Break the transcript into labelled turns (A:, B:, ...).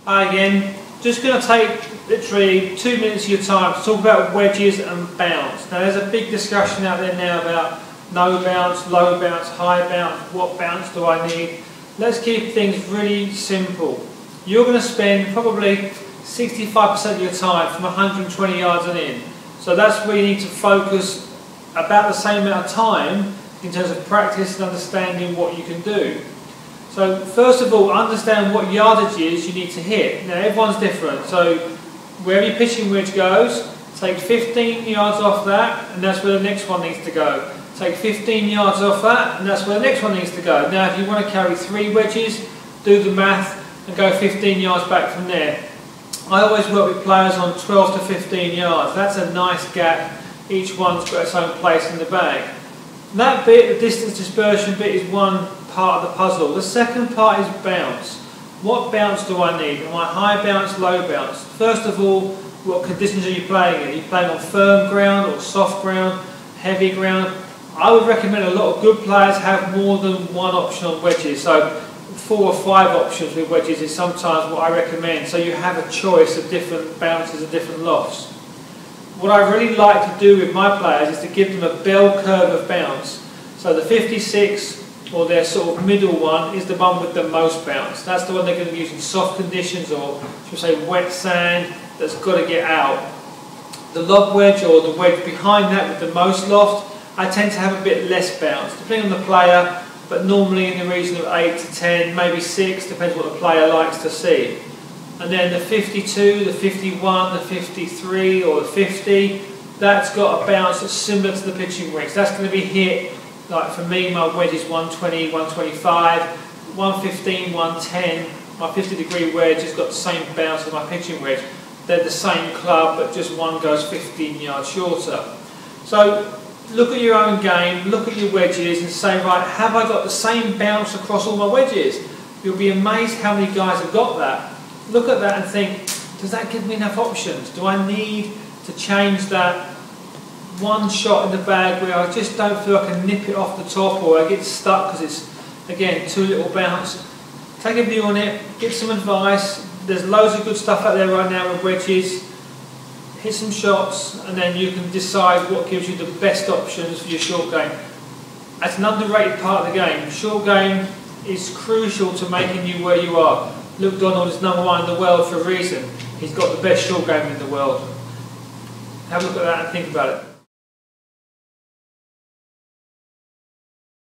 A: Again, just going to take literally 2 minutes of your time to talk about wedges and bounce. Now there's a big discussion out there now about no bounce, low bounce, high bounce, what bounce do I need? Let's keep things really simple. You're going to spend probably 65% of your time from 120 yards and in. So that's where you need to focus about the same amount of time in terms of practice and understanding what you can do. So first of all, understand what yardage is you need to hit. Now everyone's different, so wherever your pitching wedge goes, take 15 yards off that and that's where the next one needs to go. Take 15 yards off that and that's where the next one needs to go. Now if you want to carry 3 wedges, do the math and go 15 yards back from there. I always work with players on 12 to 15 yards. That's a nice gap. Each one's got its own place in the bag. And that bit, the distance dispersion bit, is one part of the puzzle. The second part is bounce. What bounce do I need? Am I high bounce, low bounce? First of all, what conditions are you playing in? Are you playing on firm ground or soft ground, heavy ground? I would recommend a lot of good players have more than one option on wedges. So 4 or 5 options with wedges is sometimes what I recommend. So you have a choice of different bounces and different lofts. What I really like to do with my players is to give them a bell curve of bounce. So the 56 or their sort of middle one is the one with the most bounce. That's the one they're going to use in soft conditions or should we say wet sand that's got to get out. The lob wedge or the wedge behind that with the most loft, I tend to have a bit less bounce depending on the player, but normally in the region of 8 to 10, maybe 6, depends what the player likes to see. And then the 52, the 51, the 53 or the 50, that's got a bounce that's similar to the pitching wedge. That's going to be hit, like for me my wedge is 120, 125, 115, 110. My 50-degree wedge has got the same bounce as my pitching wedge. They're the same club, but just one goes 15 yards shorter. So look at your own game, look at your wedges and say, right, have I got the same bounce across all my wedges? You'll be amazed how many guys have got that. Look at that and think, does that give me enough options? Do I need to change that one shot in the bag where I just don't feel I can nip it off the top or I get stuck because it's, again, too little bounce? Take a view on it, get some advice. There's loads of good stuff out there right now with wedges. Hit some shots and then you can decide what gives you the best options for your short game. That's an underrated part of the game. Short game is crucial to making you where you are. Luke Donald is #1 in the world for a reason. He's got the best short game in the world. Have a look at that and think about it.